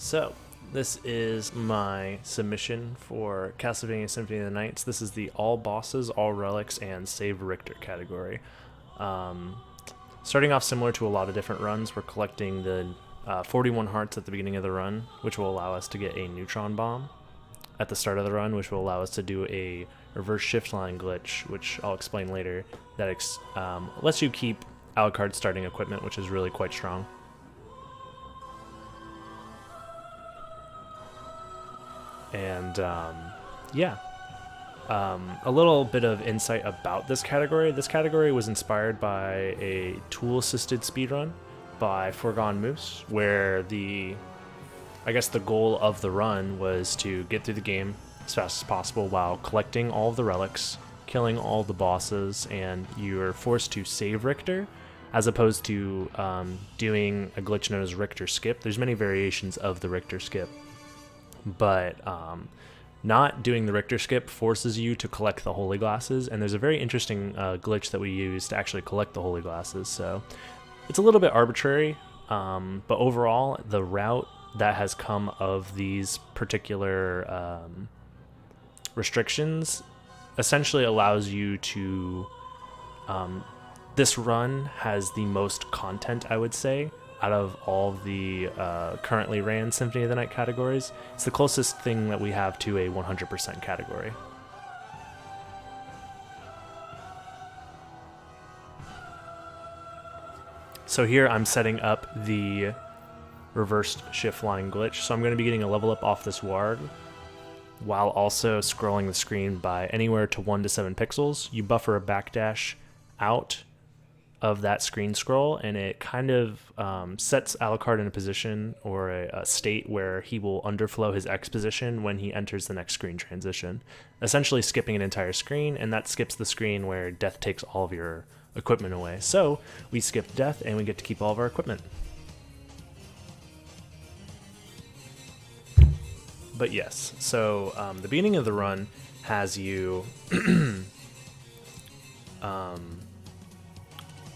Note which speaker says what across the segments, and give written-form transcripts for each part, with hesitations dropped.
Speaker 1: So, this is my submission for Castlevania Symphony of the Nights. This is the all bosses, all relics, and save Richter category. Starting off similar to a lot of different runs, we're collecting the 41 hearts at the beginning of the run, which will allow us to get a neutron bomb at the start of the run, which will allow us to do a reverse shift line glitch, which I'll explain later, that lets you keep Alucard starting equipment, which is really quite strong. And a little bit of insight about this category. This category was inspired by a tool-assisted speedrun by Foregone Moose, where the goal of the run was to get through the game as fast as possible while collecting all of the relics, killing all the bosses, and you're forced to save Richter, as opposed to doing a glitch known as Richter skip. There's many variations of the Richter skip, but not doing the Richter skip forces you to collect the holy glasses, and there's a very interesting glitch that we use to actually collect the holy glasses. So it's a little bit arbitrary, but overall the route that has come of these particular restrictions essentially allows you to this run has the most content, I would say, out of all the currently ran Symphony of the Night categories. It's the closest thing that we have to a 100% category. So here I'm setting up the reversed shift line glitch. So I'm going to be getting a level up off this ward while also scrolling the screen by anywhere to 1 to 7 pixels. You buffer a backdash out of that screen scroll, and it kind of sets Alucard in a position or a state where he will underflow his X position when he enters the next screen transition, essentially skipping an entire screen, and that skips the screen where death takes all of your equipment away. So we skip death and we get to keep all of our equipment. But yes, so the beginning of the run has you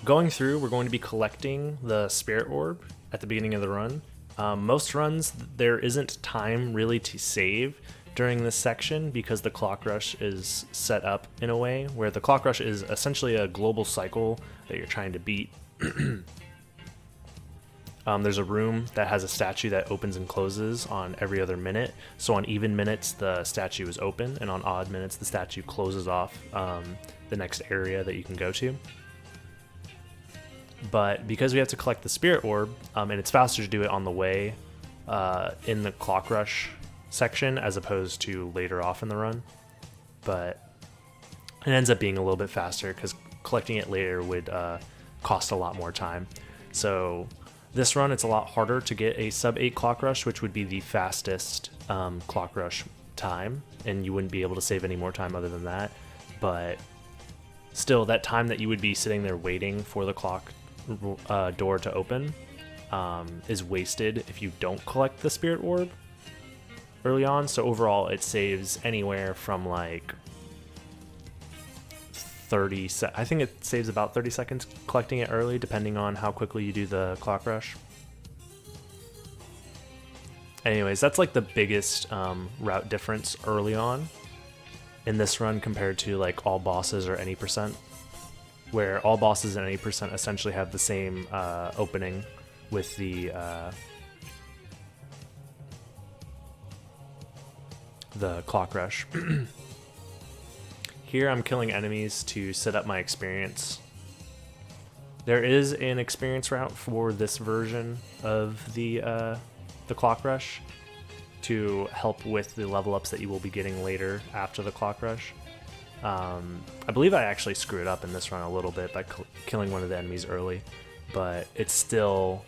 Speaker 1: going through. We're going to be collecting the spirit orb at the beginning of the run. Most runs, there isn't time really to save during this section because the clock rush is set up in a way where the clock rush is essentially a global cycle that you're trying to beat. There's a room that has a statue that opens and closes on every other minute. So on even minutes, the statue is open, and on odd minutes, the statue closes off the next area that you can go to. But because we have to collect the spirit orb, and it's faster to do it on the way in the clock rush section as opposed to later off in the run, but it ends up being a little bit faster because collecting it later would cost a lot more time. So this run, it's a lot harder to get a sub 8 clock rush, which would be the fastest clock rush time, and you wouldn't be able to save any more time other than that. But still, that time that you would be sitting there waiting for the clock door to open is wasted if you don't collect the spirit orb early on. So overall, it saves anywhere from like 30 I think it saves about 30 seconds collecting it early, depending on how quickly you do the clock rush. Anyways, that's like the biggest route difference early on in this run compared to like all bosses or any percent, where all bosses and any percent essentially have the same opening with the clock rush. Here I'm killing enemies to set up my experience. There is an experience route for this version of the clock rush to help with the level ups that you will be getting later after the clock rush. I believe I actually screwed up in this run a little bit by killing one of the enemies early, but it still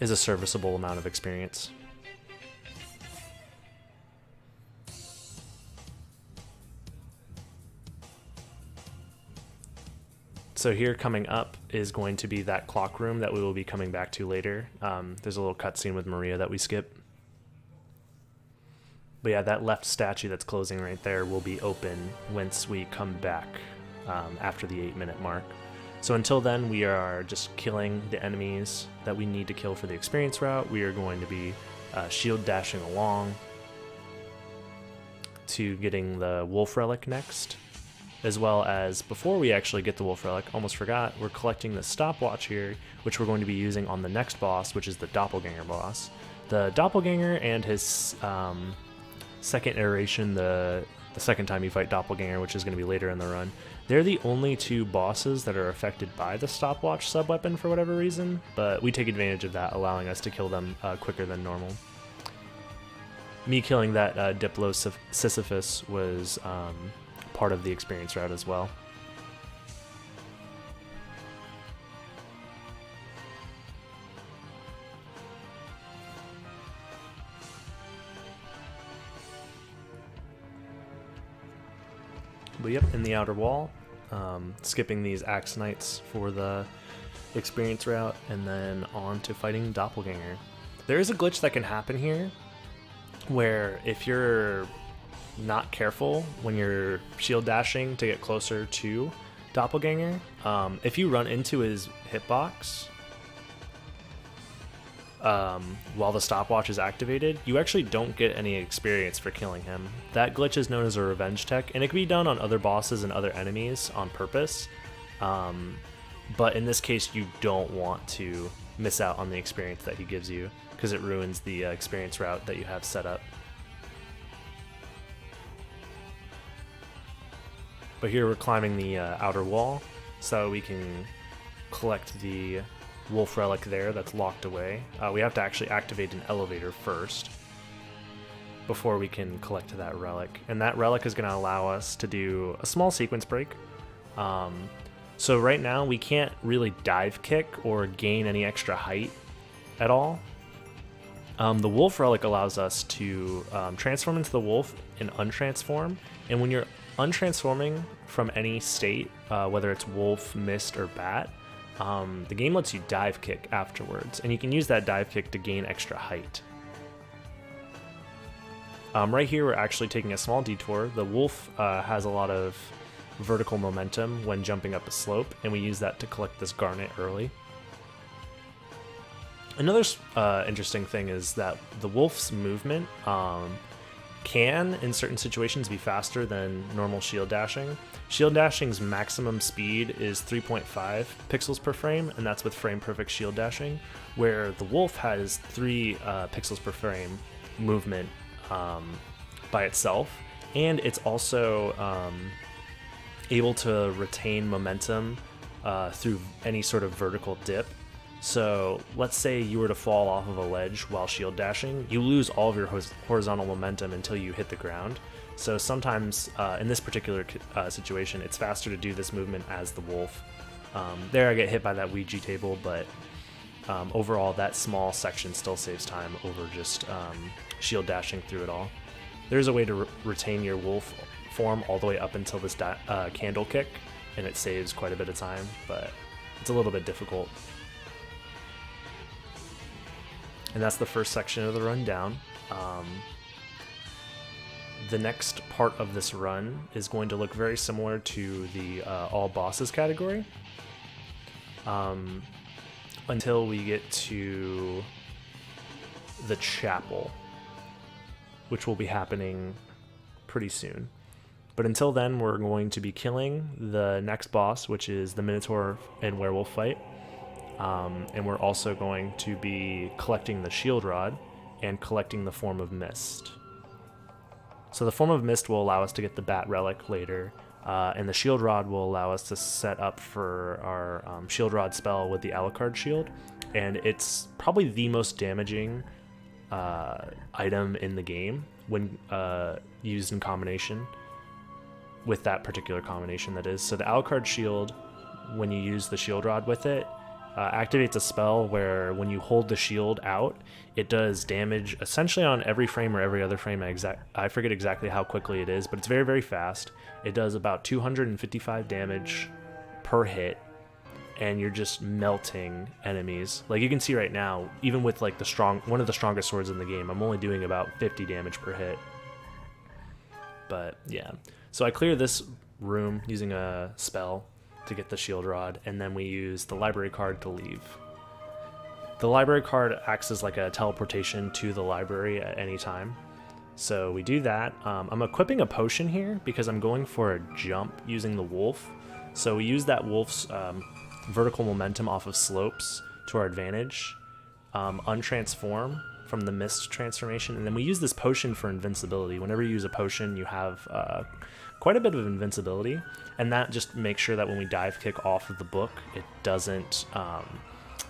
Speaker 1: is a serviceable amount of experience. So here coming up is going to be that clock room that we will be coming back to later. There's a little cutscene with Maria that we skip. But yeah, that left statue that's closing right there will be open once we come back after the 8-minute mark. So until then, we are just killing the enemies that we need to kill for the experience route. We are going to be shield dashing along to getting the wolf relic next, as well as before we actually get the wolf relic, almost forgot, we're collecting the stopwatch here, which we're going to be using on the next boss, which is the doppelganger boss. The doppelganger and his second iteration, the second time you fight doppelganger, which is going to be later in the run, they're the only two bosses that are affected by the stopwatch sub-weapon for whatever reason, but we take advantage of that, allowing us to kill them quicker than normal. Me killing that Diplo Sisyphus was part of the experience route as well. But yep, in the outer wall, skipping these Axe Knights for the experience route, and then on to fighting Doppelganger. There is a glitch that can happen here, where if you're not careful when you're shield dashing to get closer to Doppelganger, if you run into his hitbox while the stopwatch is activated, you actually don't get any experience for killing him. That glitch is known as a revenge tech, and it can be done on other bosses and other enemies on purpose, but in this case you don't want to miss out on the experience that he gives you, because it ruins the experience route that you have set up. But here we're climbing the outer wall so we can collect the wolf relic there that's locked away. We have to actually activate an elevator first before we can collect that relic, and that relic is going to allow us to do a small sequence break. So right now we can't really dive kick or gain any extra height at all. The wolf relic allows us to transform into the wolf and untransform, and when you're untransforming from any state, whether it's wolf, mist, or bat, the game lets you dive kick afterwards, and you can use that dive kick to gain extra height. Right here we're actually taking a small detour. The wolf has a lot of vertical momentum when jumping up a slope, and we use that to collect this garnet early. Another interesting thing is that the wolf's movement can, in certain situations, be faster than normal shield dashing. Shield dashing's maximum speed is 3.5 pixels per frame, and that's with frame perfect shield dashing, where the wolf has 3 pixels per frame movement by itself, and it's also able to retain momentum through any sort of vertical dip. So let's say you were to fall off of a ledge while shield dashing, you lose all of your horizontal momentum until you hit the ground. So sometimes in this particular situation, it's faster to do this movement as the wolf. There I get hit by that Ouija table, but overall that small section still saves time over just shield dashing through it all. There's a way to retain your wolf form all the way up until this candle kick, and it saves quite a bit of time, but it's a little bit difficult. And that's the first section of the run down. The next part of this run is going to look very similar to the all bosses category, until we get to the chapel, which will be happening pretty soon. But until then, we're going to be killing the next boss, which is the Minotaur and Werewolf fight. And we're also going to be collecting the shield rod and collecting the Form of Mist. So the Form of Mist will allow us to get the bat relic later, and the shield rod will allow us to set up for our shield rod spell with the Alucard shield, and it's probably the most damaging item in the game when used in combination with that particular combination, that is. So the Alucard shield, when you use the shield rod with it, activates a spell where when you hold the shield out, it does damage essentially on every frame or every other frame. I forget exactly how quickly it is, but it's very, very fast. It does about 255 damage per hit, and you're just melting enemies. Like you can see right now, even with like one of the strongest swords in the game, I'm only doing about 50 damage per hit. But yeah, so I clear this room using a spell to get the shield rod, and then we use the library card to leave. The library card acts as like a teleportation to the library at any time. So we do that. I'm equipping a potion here because I'm going for a jump using the wolf. So we use that wolf's vertical momentum off of slopes to our advantage. Untransform from the mist transformation, and then we use this potion for invincibility. Whenever you use a potion, you have quite a bit of invincibility, and that just makes sure that when we dive kick off of the book, it doesn't...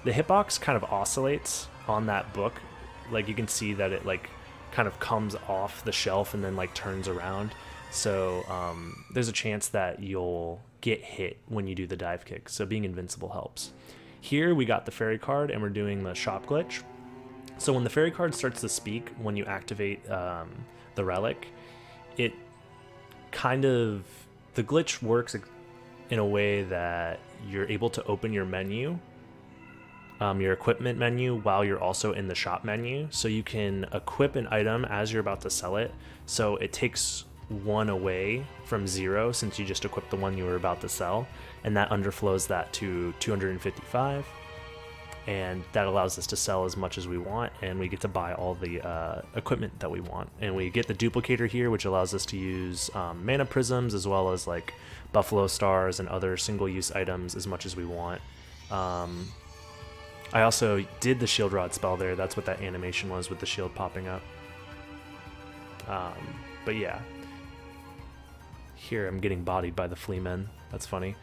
Speaker 1: the hitbox kind of oscillates on that book. Like, you can see that it like kind of comes off the shelf and then like turns around. So there's a chance that you'll get hit when you do the dive kick. So being invincible helps. Here we got the fairy card and we're doing the shop glitch. So when the fairy card starts to speak, when you activate the relic, it kind of, the glitch works in a way that you're able to open your menu, your equipment menu, while you're also in the shop menu. So you can equip an item as you're about to sell it. So it takes one away from 0 since you just equipped the one you were about to sell, and that underflows that to 255, and that allows us to sell as much as we want, and we get to buy all the equipment that we want. And we get the duplicator here, which allows us to use mana prisms as well as like buffalo stars and other single-use items as much as we want. I also did the shield rod spell there. That's what that animation was with the shield popping up. But yeah, here I'm getting bodied by the flea men. That's funny.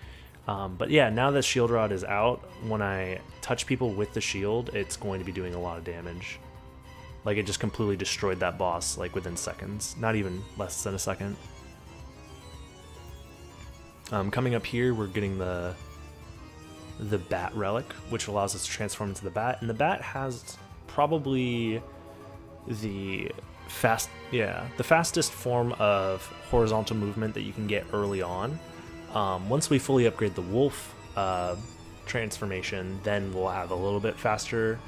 Speaker 1: But yeah, now that shield rod is out, when I touch people with the shield, it's going to be doing a lot of damage. Like, it just completely destroyed that boss like within seconds, not even less than a second. Coming up here, we're getting the bat relic, which allows us to transform into the bat, and the bat has probably the fastest form of horizontal movement that you can get early on. Once we fully upgrade the wolf transformation, then we'll have a little bit faster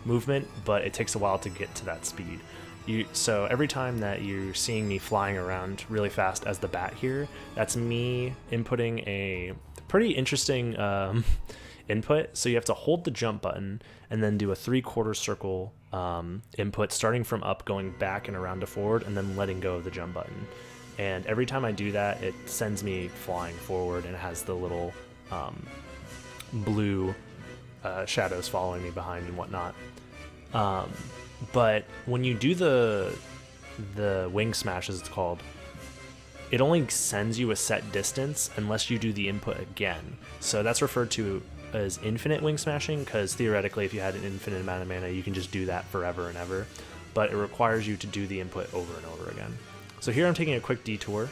Speaker 1: movement, but it takes a while to get to that speed. So every time that you're seeing me flying around really fast as the bat here, that's me inputting a pretty interesting input. So you have to hold the jump button and then do a 3/4 circle input, starting from up, going back and around to forward, and then letting go of the jump button. And every time I do that, it sends me flying forward, and it has the little blue shadows following me behind and whatnot. But when you do the wing smash, as it's called, it only sends you a set distance unless you do the input again. So that's referred to as infinite wing smashing, because theoretically if you had an infinite amount of mana, you can just do that forever and ever, but it requires you to do the input over and over again. So here I'm taking a quick detour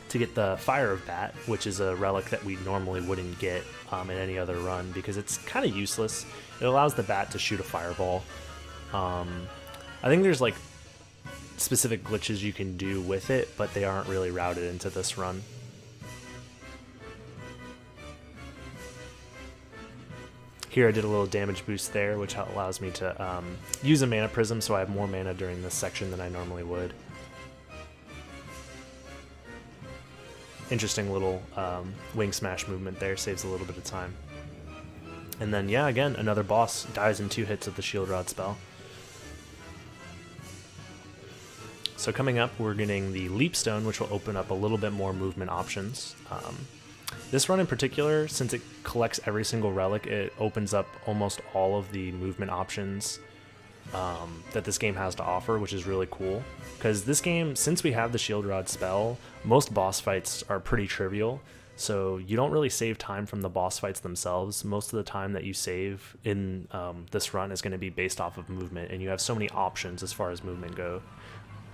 Speaker 1: to get the Fire of Bat, which is a relic that we normally wouldn't get in any other run because it's kind of useless. It allows the bat to shoot a fireball. I think there's like specific glitches you can do with it, but they aren't really routed into this run. Here I did a little damage boost there, which allows me to use a mana prism, so I have more mana during this section than I normally would. Interesting little wing smash movement there, saves a little bit of time. And then, yeah, again, another boss dies in 2 hits of the shield rod spell. So coming up, we're getting the Leap Stone, which will open up a little bit more movement options. This run in particular, since it collects every single relic, it opens up almost all of the movement options that this game has to offer, which is really cool. Because this game, since we have the shield rod spell, most boss fights are pretty trivial. So you don't really save time from the boss fights themselves. Most of the time that you save in this run is going to be based off of movement, and you have so many options as far as movement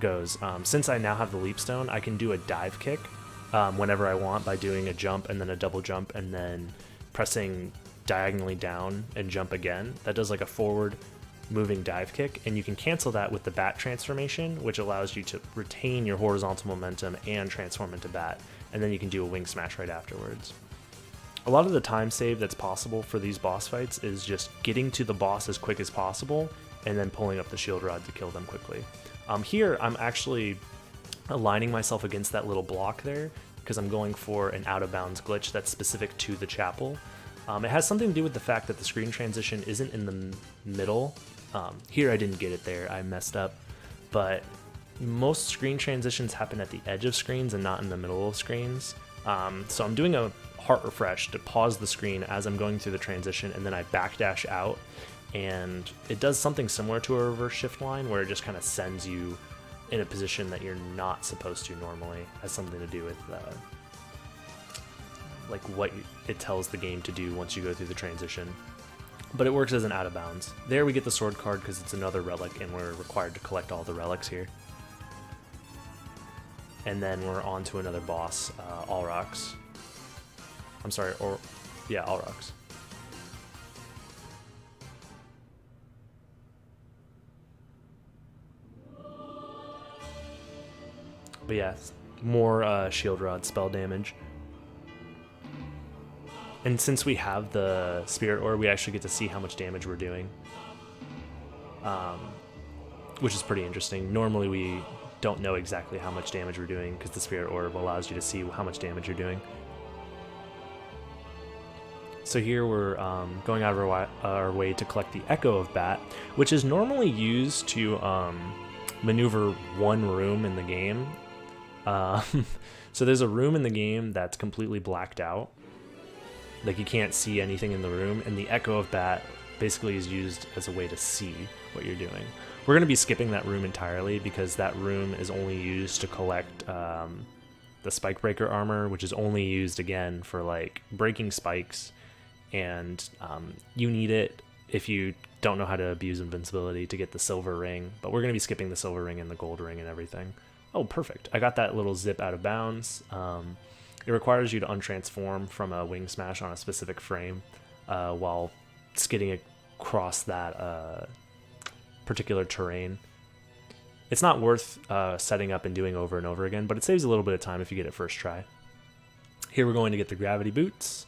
Speaker 1: goes. Since I now have the Leap Stone, I can do a dive kick whenever I want by doing a jump and then a double jump and then pressing diagonally down and jump again. That does like a forward moving dive kick, and you can cancel that with the bat transformation, which allows you to retain your horizontal momentum and transform into bat, and then you can do a wing smash right afterwards. A lot of the time save that's possible for these boss fights is just getting to the boss as quick as possible and then pulling up the shield rod to kill them quickly. Here I'm actually aligning myself against that little block there because I'm going for an out of bounds glitch that's specific to the chapel. It has something to do with the fact that the screen transition isn't in the middle. Here I didn't get it there, I messed up. But most screen transitions happen at the edge of screens and not in the middle of screens. So I'm doing a heart refresh to pause the screen as I'm going through the transition, and then I backdash out, and it does something similar to a reverse shift line where it just kind of sends you in a position that you're not supposed to normally. It has something to do with like what it tells the game to do once you go through the transition. But it works as an out of bounds. There we get the sword card because it's another relic and we're required to collect all the relics here. And then we're on to another boss, Alrox. I'm sorry, Alrox. But yeah, more shield rod spell damage. And since we have the Spirit Orb, we actually get to see how much damage we're doing. Which is pretty interesting. Normally we don't know exactly how much damage we're doing because the Spirit Orb allows you to see how much damage you're doing. So here we're going out of our way to collect the Echo of Bat, which is normally used to maneuver one room in the game. So there's a room in the game that's completely blacked out. Like you can't see anything in the room, and the Echo of Bat basically is used as a way to see what you're doing. We're going to be skipping that room entirely because that room is only used to collect the Spike Breaker armor, which is only used again for like breaking spikes, and you need it if you don't know how to abuse invincibility to get the silver ring, but we're going to be skipping the silver ring and the gold ring and everything. Oh, perfect. I got that little zip out of bounds. It requires you to untransform from a wing smash on a specific frame while skidding across that particular terrain. It's not worth setting up and doing over and over again, but it saves a little bit of time if you get it first try. Here we're going to get the gravity boots.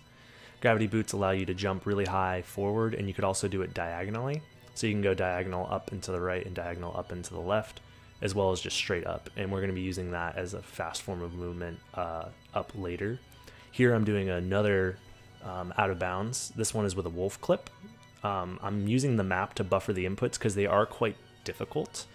Speaker 1: Gravity boots allow you to jump really high forward, and you could also do it diagonally. So you can go diagonal up and to the right and diagonal up and to the left, as well as just straight up, and we're going to be using that as a fast form of movement up later. Here I'm doing another out of bounds. This one is with a wolf clip. I'm using the map to buffer the inputs because they are quite difficult.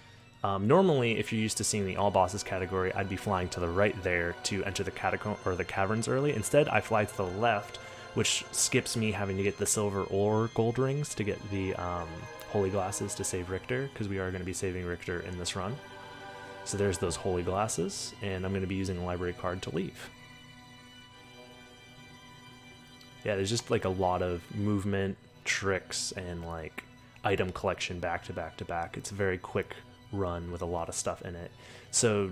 Speaker 1: Normally, if you're used to seeing the all bosses category, I'd be flying to the right there to enter the catacomb or the caverns early. Instead, I fly to the left, which skips me having to get the silver or gold rings to get the holy glasses to save Richter, because we are going to be saving Richter in this run. So there's those holy glasses, and I'm going to be using a library card to leave. Yeah, there's just like a lot of movement, tricks, and like item collection back to back to back. It's a very quick run with a lot of stuff in it. So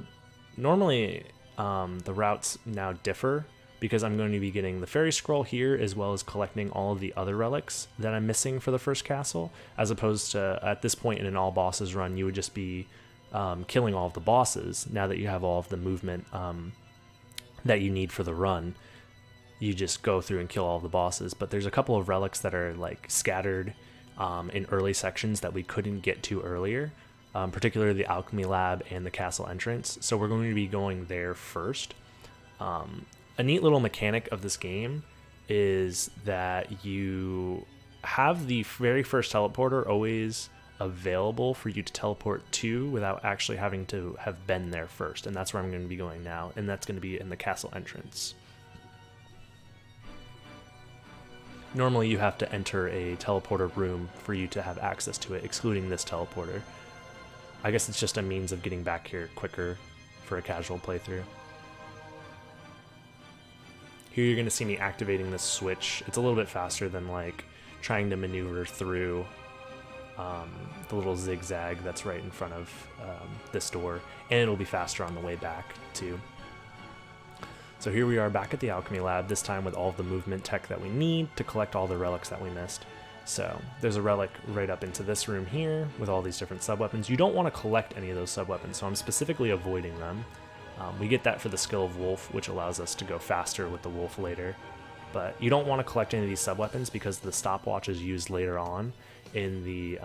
Speaker 1: normally the routes now differ because I'm going to be getting the fairy scroll here as well as collecting all of the other relics that I'm missing for the first castle, as opposed to at this point in an all bosses run you would just be killing all of the bosses. Now that you have all of the movement that you need for the run, you just go through and kill all of the bosses. But there's a couple of relics that are like scattered in early sections that we couldn't get to earlier, particularly the alchemy lab and the castle entrance. So we're going to be going there first. A neat little mechanic of this game is that you have the very first teleporter always available for you to teleport to without actually having to have been there first, and that's where I'm going to be going now, and that's going to be in the castle entrance. Normally you have to enter a teleporter room for you to have access to it, excluding this teleporter. I guess it's just a means of getting back here quicker for a casual playthrough. Here you're going to see me activating this switch. It's a little bit faster than like trying to maneuver through the little zigzag that's right in front of this door, and it'll be faster on the way back too. So here we are back at the alchemy lab, this time with all of the movement tech that we need to collect all the relics that we missed. So there's a relic right up into this room here with all these different sub-weapons. You don't want to collect any of those sub-weapons, so I'm specifically avoiding them. We get that for the skill of Wolf, which allows us to go faster with the Wolf later. But you don't want to collect any of these sub-weapons because the stopwatch is used later on in the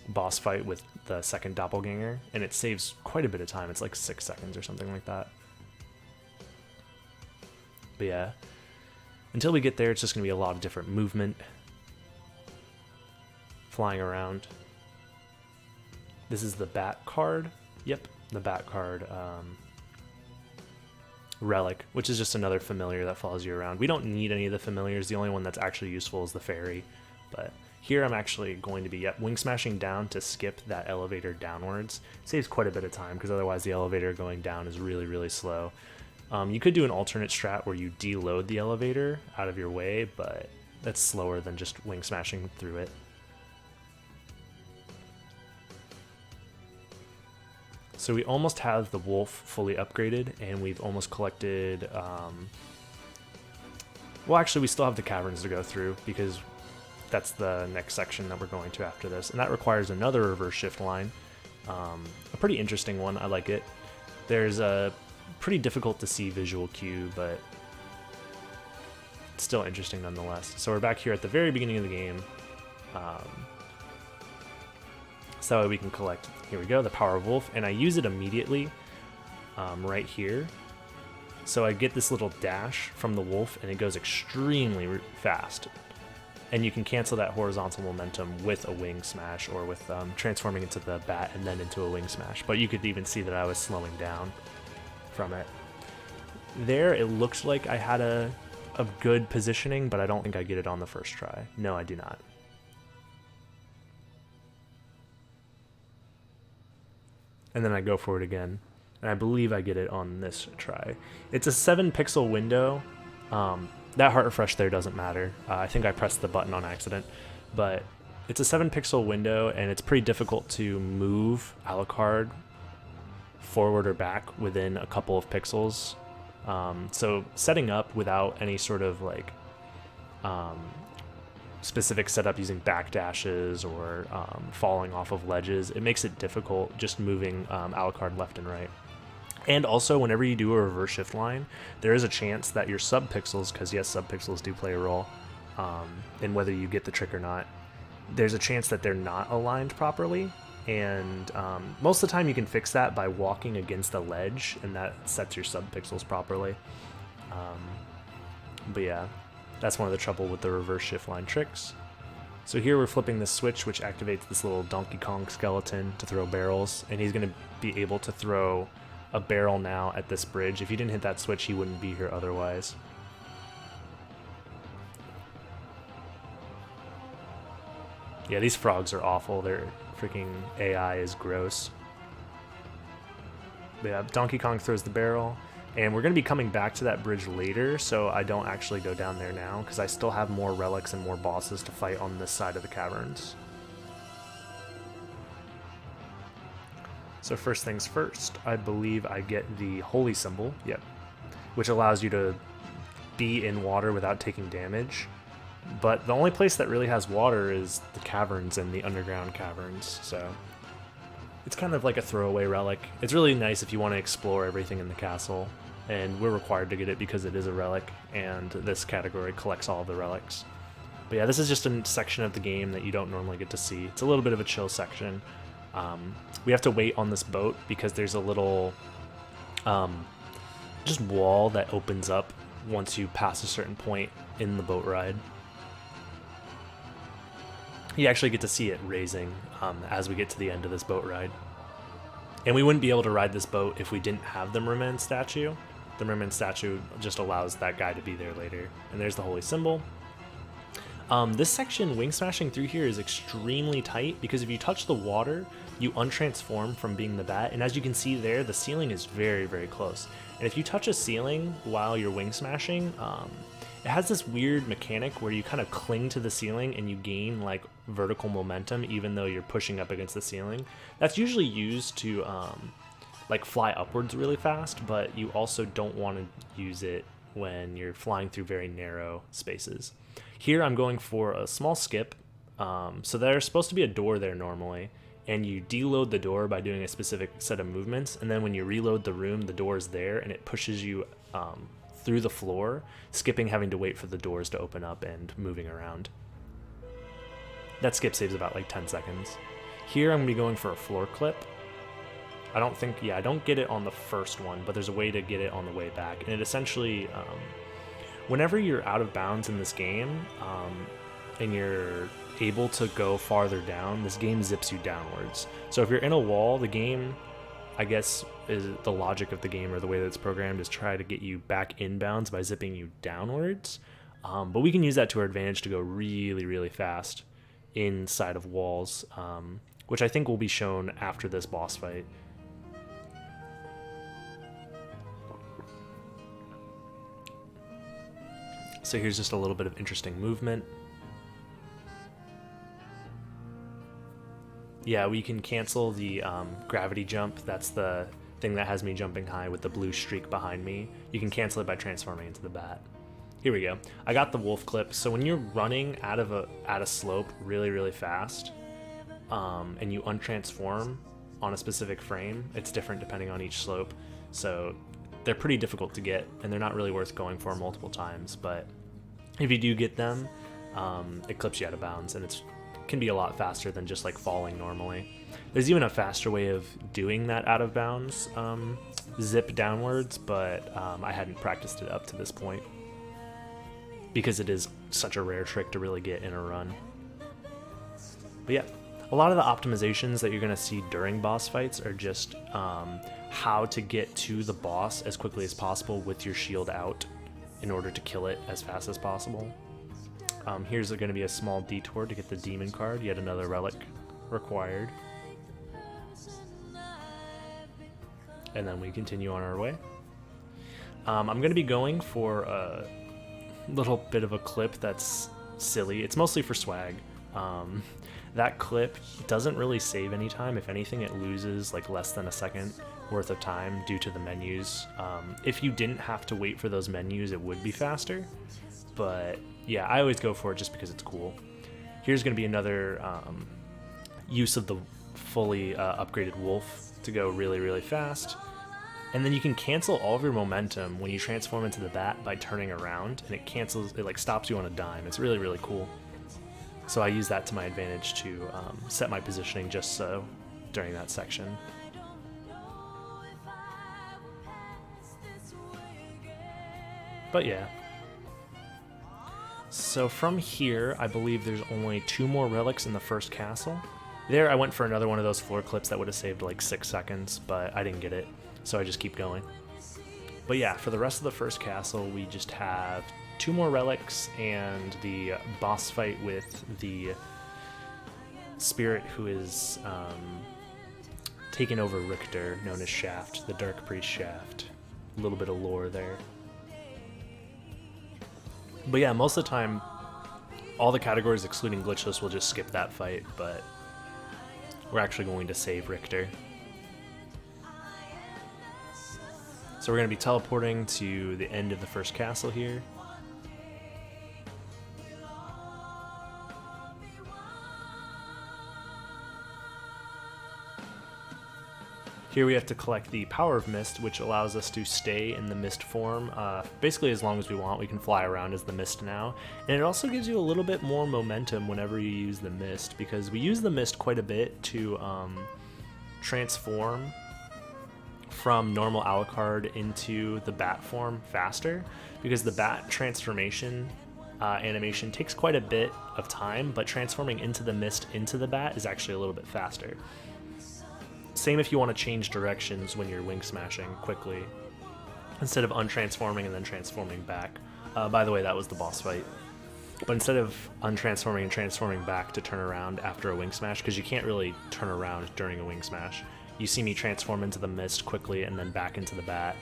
Speaker 1: boss fight with the second doppelganger, and it saves quite a bit of time. It's like 6 seconds or something like that. But yeah, Until we get there, it's just going to be a lot of different movement, flying around. This is the bat card. Yep, the bat card. Relic, which is just another familiar that follows you around. We don't need any of the familiars. The only one that's actually useful is the fairy. But here I'm actually going to be wing smashing down to skip that elevator downwards. Saves quite a bit of time because otherwise the elevator going down is really, really slow. You could do an alternate strat where you deload the elevator out of your way, but that's slower than just wing smashing through it. So we almost have the wolf fully upgraded, and we've almost collected, well, actually we still have the caverns to go through because that's the next section that we're going to after this, and that requires another reverse shift line. A pretty interesting one, I like it. There's a pretty difficult to see visual cue, but it's still interesting nonetheless. So we're back here at the very beginning of the game. So that way we can collect, here we go, the Power of Wolf, and I use it immediately right here. So I get this little dash from the wolf, and it goes extremely fast. And you can cancel that horizontal momentum with a wing smash, or with transforming into the bat and then into a wing smash. But you could even see that I was slowing down from it. There, it looked like I had a good positioning, but I don't think I get it on the first try. No, I do not. And then I go for it again, and I believe I get it on this try. It's a 7-pixel window. That heart refresh there doesn't matter. I think I pressed the button on accident, but it's a 7-pixel window, and it's pretty difficult to move Alucard forward or back within a couple of pixels. So setting up without any sort of like specific setup using backdashes or falling off of ledges, it makes it difficult just moving Alucard left and right. And also, whenever you do a reverse shift line, there is a chance that your subpixels, because yes, subpixels do play a role in whether you get the trick or not, there's a chance that they're not aligned properly. And most of the time you can fix that by walking against a ledge, and that sets your subpixels properly. But yeah, that's one of the trouble with the reverse shift line tricks. So here we're flipping this switch, which activates this little Donkey Kong skeleton to throw barrels, and he's going to be able to throw a barrel now at this bridge. If he didn't hit that switch, he wouldn't be here otherwise. Yeah, these frogs are awful. Their freaking AI is gross. But yeah, Donkey Kong throws the barrel. And we're going to be coming back to that bridge later, so I don't actually go down there now, because I still have more relics and more bosses to fight on this side of the caverns. So first things first, I believe I get the holy symbol, yep, which allows you to be in water without taking damage. But the only place that really has water is the caverns and the underground caverns, so it's kind of like a throwaway relic. It's really nice if you want to explore everything in the castle, and we're required to get it because it is a relic, and this category collects all of the relics. But yeah, this is just a section of the game that you don't normally get to see. It's a little bit of a chill section. We have to wait on this boat because there's a little just wall that opens up once you pass a certain point in the boat ride. You actually get to see it raising as we get to the end of this boat ride. And we wouldn't be able to ride this boat if we didn't have the merman statue. The merman statue just allows that guy to be there later. And there's the holy symbol. This section, wing smashing through here, is extremely tight because if you touch the water, you untransform from being the bat. And as you can see there, the ceiling is very, very close. And if you touch a ceiling while you're wing smashing, it has this weird mechanic where you kind of cling to the ceiling and you gain like vertical momentum even though you're pushing up against the ceiling. That's usually used to like fly upwards really fast, but you also don't want to use it when you're flying through very narrow spaces. Here I'm going for a small skip. So there's supposed to be a door there normally, and you deload the door by doing a specific set of movements, and then when you reload the room, the door is there and it pushes you through the floor, skipping having to wait for the doors to open up and moving around. That skip saves about like 10 seconds. Here I'm going to be going for a floor clip. I don't get it on the first one, but there's a way to get it on the way back. And it essentially, whenever you're out of bounds in this game, and you're able to go farther down, this game zips you downwards. So if you're in a wall, the game, I guess, is the logic of the game, or the way that it's programmed, is try to get you back inbounds by zipping you downwards. But we can use that to our advantage to go really, really fast inside of walls, which I think will be shown after this boss fight. So here's just a little bit of interesting movement. Yeah, we can cancel the gravity jump. That's the thing that has me jumping high with the blue streak behind me. You can cancel it by transforming into the bat. Here we go. I got the wolf clip. So when you're running out of a slope really, really fast, and you untransform on a specific frame, it's different depending on each slope. So they're pretty difficult to get, and they're not really worth going for multiple times. But if you do get them, it clips you out of bounds, and it can be a lot faster than just like falling normally. There's even a faster way of doing that out of bounds zip downwards, but I hadn't practiced it up to this point because it is such a rare trick to really get in a run. But yeah, a lot of the optimizations that you're going to see during boss fights are just how to get to the boss as quickly as possible with your shield out in order to kill it as fast as possible. Here's going to be a small detour to get the demon card, yet another relic required. And then we continue on our way. I'm going to be going for a little bit of a clip that's silly. It's mostly for swag. That clip doesn't really save any time. If anything, it loses like less than a second worth of time due to the menus. If you didn't have to wait for those menus, it would be faster. But yeah, I always go for it just because it's cool. Here's going to be another use of the fully upgraded wolf to go really, really fast. And then you can cancel all of your momentum when you transform into the bat by turning around, and it like stops you on a dime. It's really, really cool. So I use that to my advantage to set my positioning just so during that section. But yeah. So from here, I believe there's only 2 more relics in the first castle. There, I went for another one of those floor clips that would have saved like 6 seconds, but I didn't get it, so I just keep going. But yeah, for the rest of the first castle, we just have 2 more relics and the boss fight with the spirit who is taking over Richter, known as Shaft, the Dark Priest Shaft. A little bit of lore there. But yeah, most of the time, all the categories excluding glitchless will just skip that fight, but we're actually going to save Richter. So we're going to be teleporting to the end of the first castle here. Here we have to collect the Power of Mist, which allows us to stay in the mist form basically as long as we want. We can fly around as the mist now. And it also gives you a little bit more momentum whenever you use the mist, because we use the mist quite a bit to transform from normal Alucard into the bat form faster, because the bat transformation animation takes quite a bit of time, but transforming into the mist into the bat is actually a little bit faster. Same if you want to change directions when you're wing smashing quickly, instead of untransforming and then transforming back. By the way, that was the boss fight. But instead of untransforming and transforming back to turn around after a wing smash, because you can't really turn around during a wing smash, you see me transform into the mist quickly and then back into the bat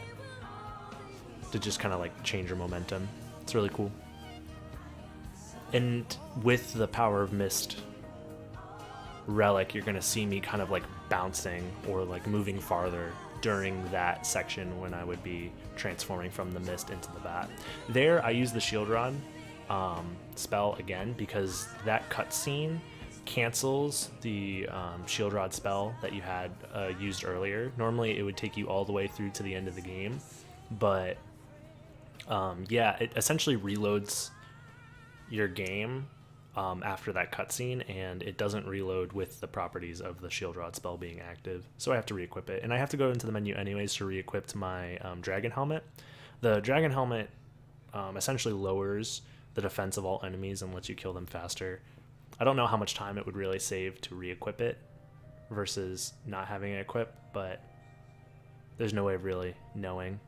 Speaker 1: to just kind of like change your momentum. It's really cool. And with the Power of Mist relic, you're going to see me kind of like bouncing or like moving farther during that section when I would be transforming from the mist into the bat. There, I use the Shield Rod spell again because that cutscene cancels the Shield Rod spell that you had used earlier. Normally, it would take you all the way through to the end of the game, but yeah, it essentially reloads your game after that cutscene, and it doesn't reload with the properties of the Shield Rod spell being active. So I have to re-equip it, and I have to go into the menu anyways to re-equip my Dragon Helmet. The Dragon Helmet essentially lowers the defense of all enemies and lets you kill them faster. I don't know how much time it would really save to re-equip it versus not having it equipped, but there's no way of really knowing.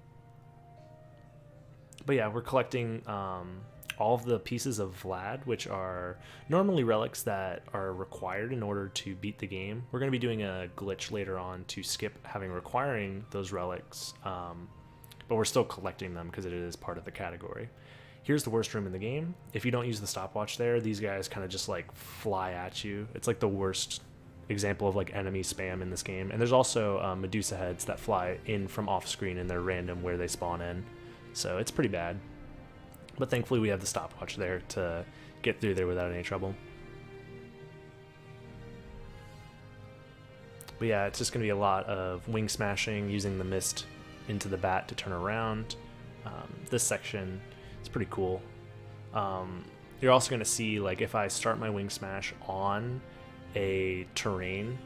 Speaker 1: But yeah, we're collecting all of the pieces of Vlad, which are normally relics that are required in order to beat the game. We're going to be doing a glitch later on to skip requiring those relics, but we're still collecting them because it is part of the category. Here's the worst room in the game. If you don't use the stopwatch there, these guys kind of just like fly at you. It's like the worst example of like enemy spam in this game. And there's also Medusa heads that fly in from off screen, and they're random where they spawn in. So it's pretty bad. But thankfully we have the stopwatch there to get through there without any trouble. But yeah, it's just going to be a lot of wing smashing, using the mist into the bat to turn around. This section is pretty cool. You're also going to see, like, if I start my wing smash on a terrain,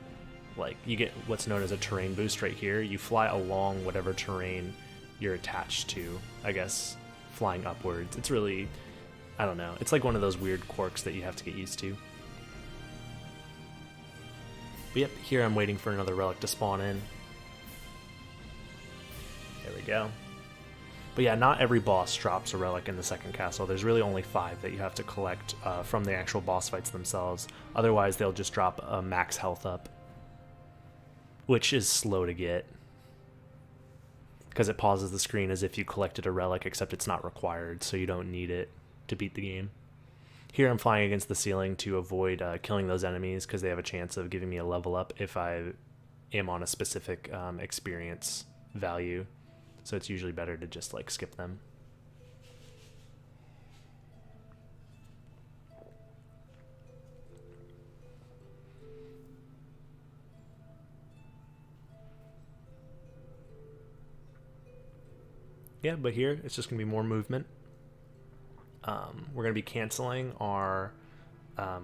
Speaker 1: like you get what's known as a terrain boost right here. You fly along whatever terrain you're attached to, I guess, flying upwards. It's really, I don't know, it's like one of those weird quirks that you have to get used to. But yep, here I'm waiting for another relic to spawn in. There we go. But yeah, not every boss drops a relic in the second castle. There's really only 5 that you have to collect from the actual boss fights themselves. Otherwise, they'll just drop a max health up, which is slow to get, because it pauses the screen as if you collected a relic, except it's not required, so you don't need it to beat the game. Here I'm flying against the ceiling to avoid killing those enemies, because they have a chance of giving me a level up if I am on a specific experience value. So it's usually better to just like skip them. Yeah, but here it's just going to be more movement. We're going to be canceling our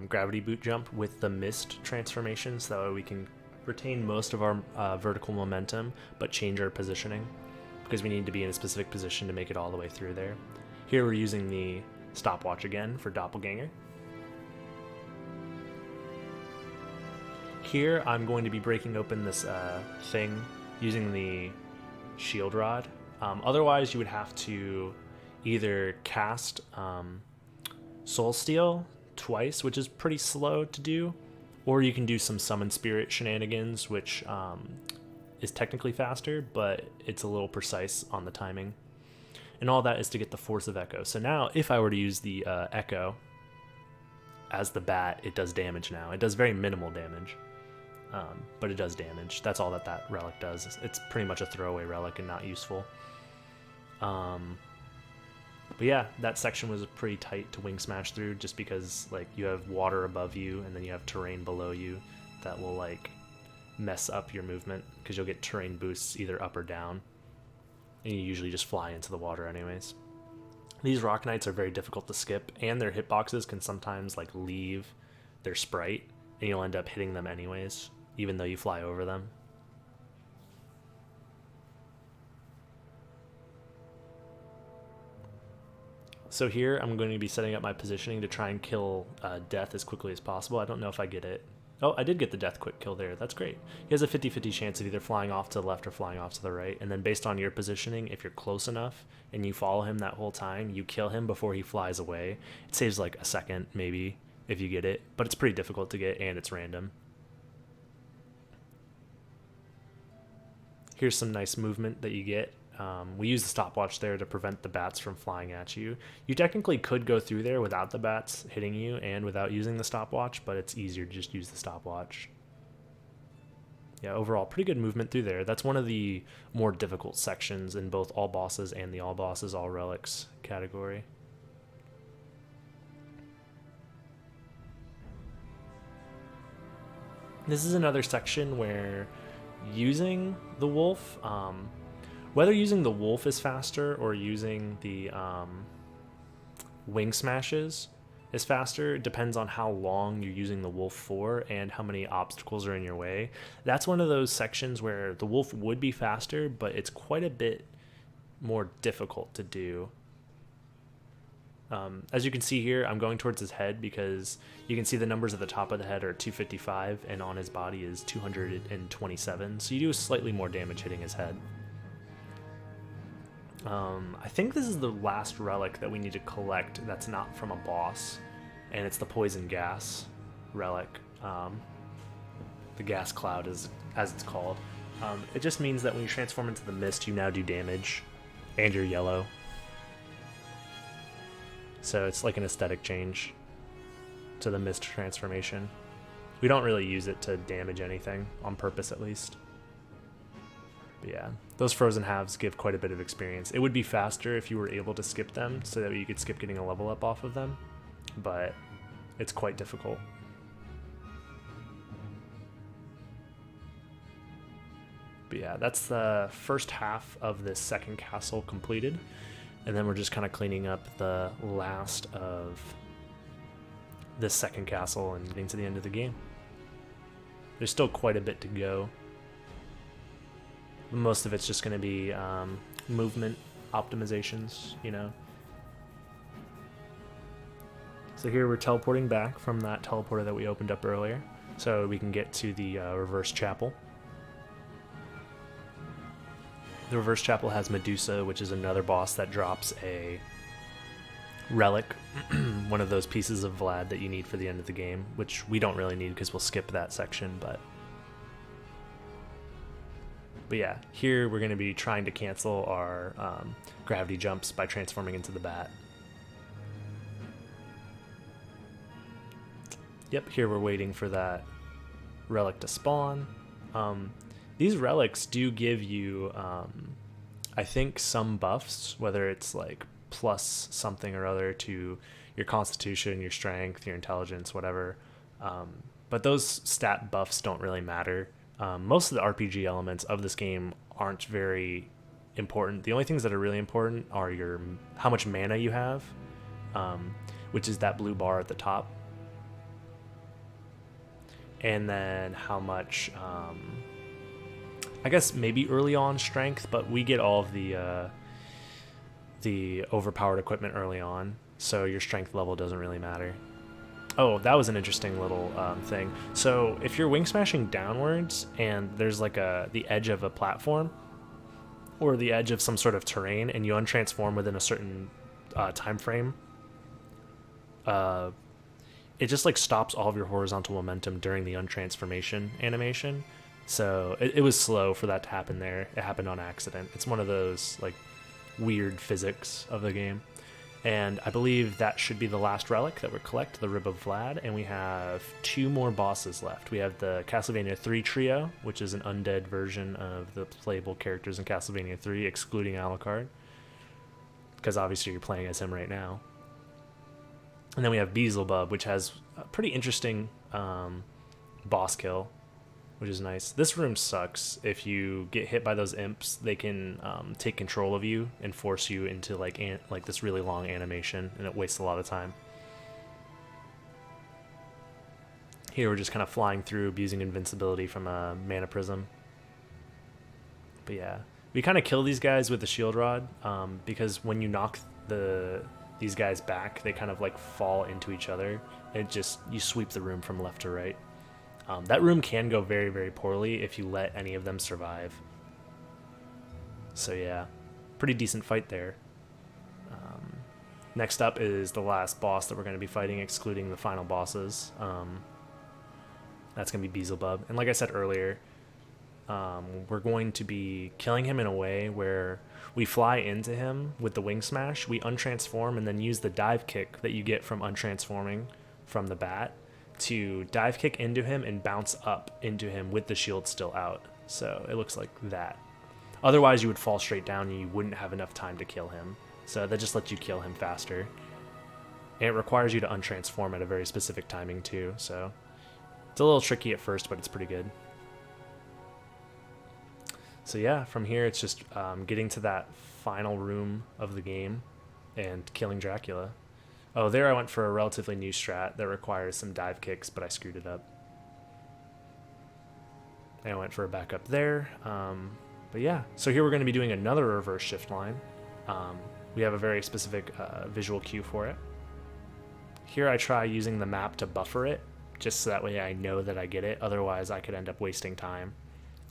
Speaker 1: gravity boot jump with the mist transformation, so that way we can retain most of our vertical momentum, but change our positioning, because we need to be in a specific position to make it all the way through there. Here we're using the stopwatch again for Doppelganger. Here I'm going to be breaking open this thing using the shield rod. Otherwise you would have to either cast Soul Steal twice, which is pretty slow to do, or you can do some Summon Spirit shenanigans, which is technically faster, but it's a little precise on the timing. And all that is to get the Force of Echo. So now, if I were to use the Echo as the bat, it does damage now. It does very minimal damage, but it does damage. That's all that that relic does. It's pretty much a throwaway relic and not useful. But yeah, that section was pretty tight to wing smash through, just because like you have water above you and then you have terrain below you that will like mess up your movement, because you'll get terrain boosts either up or down, and you usually just fly into the water anyways. These Rock Knights are very difficult to skip, and their hitboxes can sometimes like leave their sprite, and you'll end up hitting them anyways, even though you fly over them. So here I'm going to be setting up my positioning to try and kill Death as quickly as possible. I don't know if I get it. Oh, I did get the Death quick kill there. That's great. He has a 50-50 chance of either flying off to the left or flying off to the right. And then based on your positioning, if you're close enough and you follow him that whole time, you kill him before he flies away. It saves like a second maybe if you get it, but it's pretty difficult to get, and it's random. Here's some nice movement that you get. We use the stopwatch there to prevent the bats from flying at you. You technically could go through there without the bats hitting you and without using the stopwatch, but it's easier to just use the stopwatch. Yeah, overall, pretty good movement through there. That's one of the more difficult sections in both all bosses and the all bosses, all relics category. This is another section where using the wolf, whether using the wolf is faster or using the wing smashes is faster depends on how long you're using the wolf for and how many obstacles are in your way. That's one of those sections where the wolf would be faster, but it's quite a bit more difficult to do. As you can see here, I'm going towards his head because you can see the numbers at the top of the head are 255 and on his body is 227. So you do slightly more damage hitting his head. I think this is the last relic that we need to collect that's not from a boss, and it's the poison gas relic. The gas cloud is as it's called. It just means that when you transform into the mist, you now do damage, and you're yellow. So it's like an aesthetic change to the mist transformation. We don't really use it to damage anything, on purpose at least. But yeah, those frozen halves give quite a bit of experience. It would be faster if you were able to skip them, so that you could skip getting a level up off of them, but it's quite difficult. But yeah, that's the first half of this second castle completed. And then we're just kind of cleaning up the last of this second castle and getting to the end of the game. There's still quite a bit to go. Most of it's just going to be movement optimizations, you know. So here we're teleporting back from that teleporter that we opened up earlier, so we can get to the reverse chapel. The reverse chapel has Medusa, which is another boss that drops a relic, one of those pieces of Vlad that you need for the end of the game, which we don't really need because we'll skip that section, but yeah, here we're going to be trying to cancel our gravity jumps by transforming into the bat. Yep, here we're waiting for that relic to spawn. These relics do give you, I think, some buffs, whether it's like plus something or other to your constitution, your strength, your intelligence, whatever. But those stat buffs don't really matter. Most of the RPG elements of this game aren't very important. The only things that are really important are how much mana you have, which is that blue bar at the top, and then how much, I guess maybe early on strength, but we get all of the overpowered equipment early on, so your strength level doesn't really matter. Oh, that was an interesting little thing. So if you're wing smashing downwards and there's like the edge of a platform or the edge of some sort of terrain and you untransform within a certain time frame, it just like stops all of your horizontal momentum during the untransformation animation. So it was slow for that to happen there. It happened on accident. It's one of those like weird physics of the game. And I believe that should be the last relic that we collect, the Rib of Vlad, and we have 2 more bosses left. We have the Castlevania 3 trio, which is an undead version of the playable characters in Castlevania 3, excluding Alucard, because obviously you're playing as him right now. And then we have Beelzebub, which has a pretty interesting boss kill, which is nice. This room sucks. If you get hit by those imps, they can take control of you and force you into like this really long animation, and it wastes a lot of time. Here we're just kind of flying through, abusing invincibility from a mana prism. But yeah, we kind of kill these guys with the shield rod, because when you knock these guys back, they kind of like fall into each other. And you sweep the room from left to right. That room can go very, very poorly if you let any of them survive. So yeah, pretty decent fight there. Next up is the last boss that we're going to be fighting, excluding the final bosses. That's going to be Beelzebub. And like I said earlier, we're going to be killing him in a way where we fly into him with the wing smash, we untransform, and then use the dive kick that you get from untransforming from the bat to dive kick into him and bounce up into him with the shield still out. So it looks like that. Otherwise you would fall straight down and you wouldn't have enough time to kill him. So that just lets you kill him faster. And it requires you to untransform at a very specific timing too. So it's a little tricky at first, but it's pretty good. So yeah, from here it's just getting to that final room of the game and killing Dracula. Oh, there I went for a relatively new strat that requires some dive kicks, but I screwed it up. And I went for a backup there. But yeah, so here we're going to be doing another reverse shift line. we have a very specific visual cue for it. Here I try using the map to buffer it, just so that way I know that I get it. Otherwise I could end up wasting time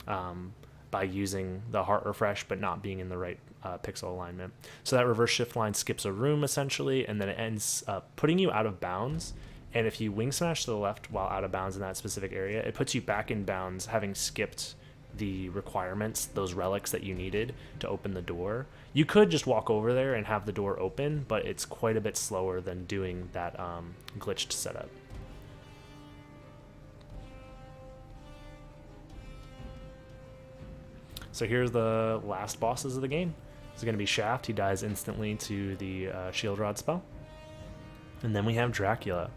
Speaker 1: by using the heart refresh but not being in the right pixel alignment. So that reverse shift line skips a room essentially, and then it ends up putting you out of bounds. And if you wing smash to the left while out of bounds in that specific area, it puts you back in bounds, having skipped the requirements, those relics that you needed to open the door. You could just walk over there and have the door open, but it's quite a bit slower than doing that glitched setup. So here's the last bosses of the game. It's going to be Shaft. He dies instantly to the Shield Rod spell. And then we have Dracula.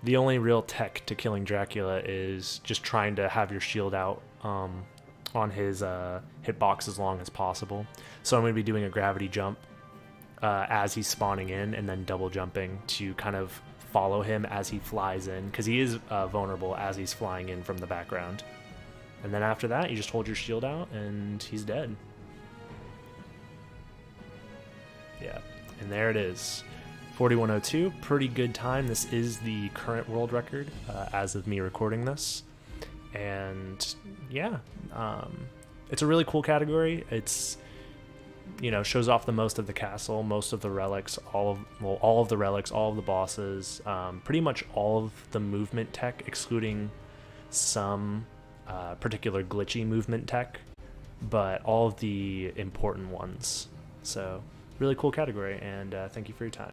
Speaker 1: The only real tech to killing Dracula is just trying to have your shield out on his hitbox as long as possible. So I'm going to be doing a gravity jump as he's spawning in, and then double jumping to kind of follow him as he flies in, because he is vulnerable as he's flying in from the background. And then after that, you just hold your shield out and he's dead. Yeah, and there it is. 4102, pretty good time. This is the current world record as of me recording this. And yeah, it's a really cool category. It's, you know, shows off the most of the castle, most of the relics, all of the relics, all of the bosses, pretty much all of the movement tech, excluding some particular glitchy movement tech, but all of the important ones. So really cool category, and thank you for your time.